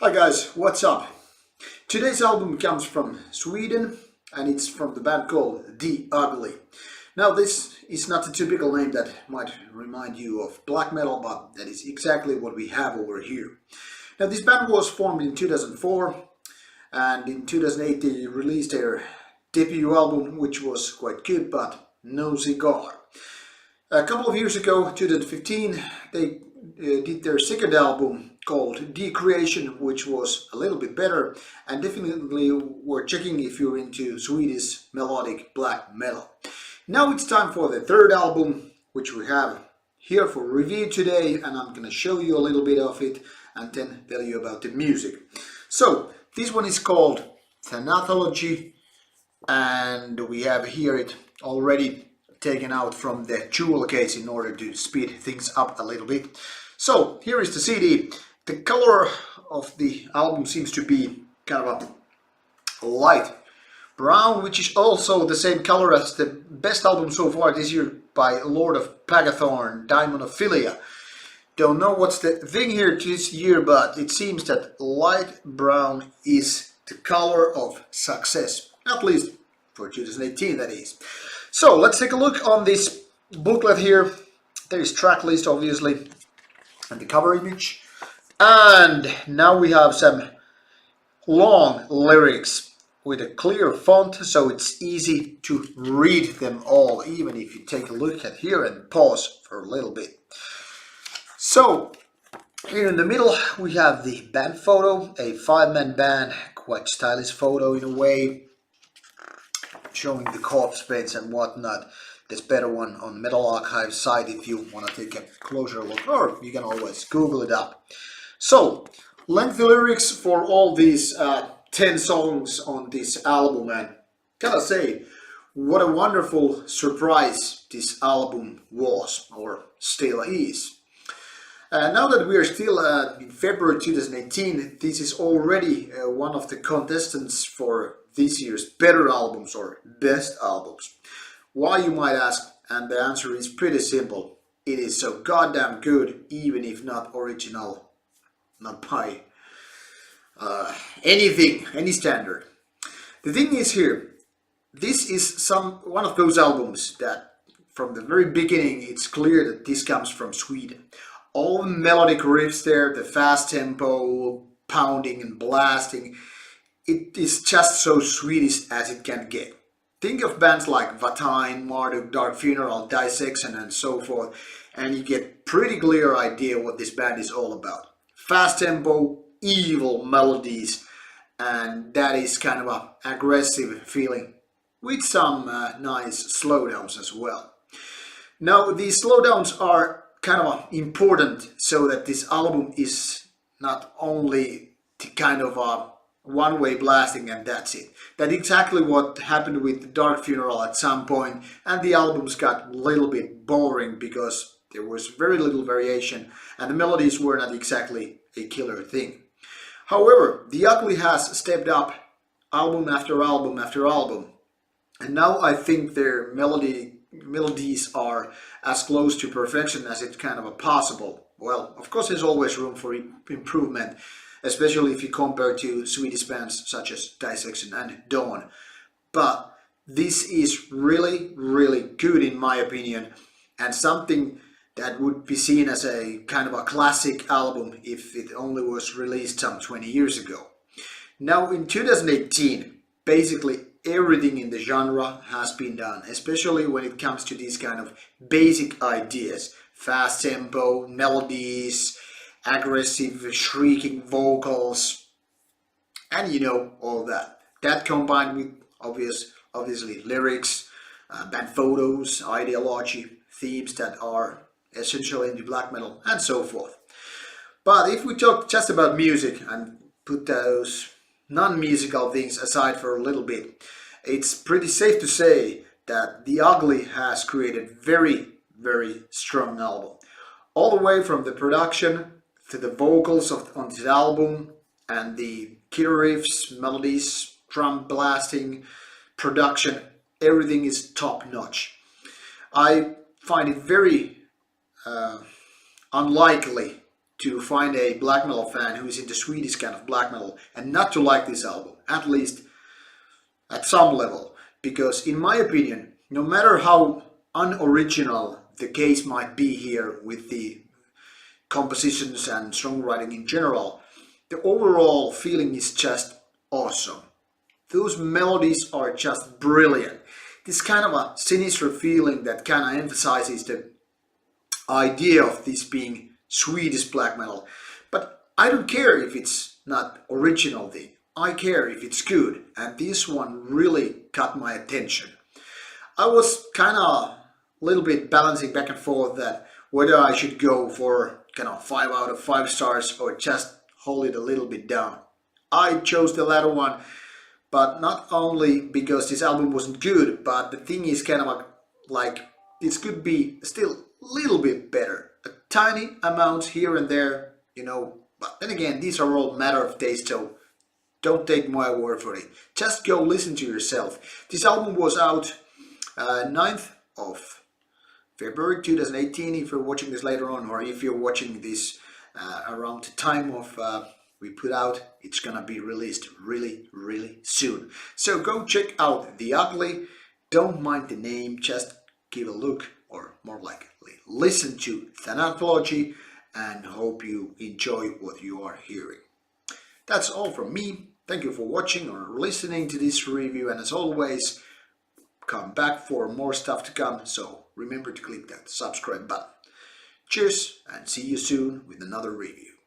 Hi guys, what's up? Today's album comes from Sweden and it's from the band called The Ugly. Now this is not a typical name that might remind you of black metal, but that is exactly what we have over here. Now this band was formed in 2004 and in 2008 they released their debut album, which was quite good but no cigar. A couple of years ago, 2015, they did their second album called Decreation, which was a little bit better and definitely worth checking if you're into Swedish melodic black metal. Now it's time for the third album, which we have here for review today, and I'm gonna show you a little bit of it and then tell you about the music. So this one is called Thanatology, and we have here it already taken out from the jewel case in order to speed things up a little bit. So here is the CD. The color of the album seems to be kind of a light brown, which is also the same color as the best album so far this year by Lord of Pagathorn, Daemonophilia. Don't know what's the thing here this year, but it seems that light brown is the color of success, at least for 2018 that is. So let's take a look on this booklet here. There is track list obviously and the cover image, and now we have some long lyrics with a clear font, so it's easy to read them all, even if you take a look at here and pause for a little bit. So here in the middle we have the band photo, a 5-man band, quite stylish photo in a way, showing the corpse paints and whatnot. There's better one on Metal Archive site if you want to take a closer look, or you can always Google it up. So, lengthy lyrics for all these 10 songs on this album, and gotta say, what a wonderful surprise this album was, or still is. Now that we are still in February 2018, this is already one of the contestants for this year's better albums or best albums. Why, you might ask, and the answer is pretty simple. It is so goddamn good, even if not original, not by any standard. The thing is here, this is one of those albums that from the very beginning it's clear that this comes from Sweden. All the melodic riffs there, the fast tempo, pounding and blasting, it is just so Swedish as it can get. Think of bands like Vatain, Marduk, Dark Funeral, Dissection and so forth, and you get pretty clear idea what this band is all about. Fast tempo, evil melodies, and that is kind of a aggressive feeling with some nice slowdowns as well. Now these slowdowns are kind of important so that this album is not only the kind of a one-way blasting and that's it. That's exactly what happened with Dark Funeral at some point, and the albums got a little bit boring because there was very little variation and the melodies were not exactly a killer thing. However, The Ugly has stepped up album after album after album, and now I think their melodies are as close to perfection as it's kind of possible. Well, of course there's always room for improvement, especially if you compare to Swedish bands such as Dissection and Dawn. But this is really, really good in my opinion, and something that would be seen as a kind of a classic album if it only was released some 20 years ago. Now in 2018, basically everything in the genre has been done, especially when it comes to these kind of basic ideas. Fast tempo, melodies, aggressive shrieking vocals, and you know, all that. That combined with obviously lyrics, band photos, ideology, themes that are essential into black metal and so forth. But if we talk just about music and put those non-musical things aside for a little bit, it's pretty safe to say that The Ugly has created very, very strong album. All the way from the production to the vocals on this album and the killer riffs, melodies, drum blasting, production, everything is top notch. I find it very unlikely to find a black metal fan who is into Swedish kind of black metal and not to like this album, at least at some level. Because in my opinion, no matter how unoriginal the case might be here with the compositions and songwriting in general, the overall feeling is just awesome. Those melodies are just brilliant. This kind of a sinister feeling that kind of emphasizes the idea of this being Swedish black metal. But I don't care if it's not original thing. I care if it's good, and this one really caught my attention. I was kind of a little bit balancing back and forth that whether I should go for kind of 5 out of 5 stars or just hold it a little bit down. I chose the latter one, but not only because this album wasn't good, but the thing is kind of like this could be still a little bit better. A tiny amount here and there, you know, but then again, these are all matter of taste, so don't take my word for it. Just go listen to yourself. This album was out 9th of February 2018 if you're watching this later on, or if you're watching this around the time of we put out, it's gonna be released really soon. So go check out The Ugly. Don't mind the name, just give a look, or more likely listen to Thanatology, and hope you enjoy what you are hearing. That's all from me. Thank you for watching or listening to this review, and as always, come back for more stuff to come, so remember to click that subscribe button. Cheers, and see you soon with another review.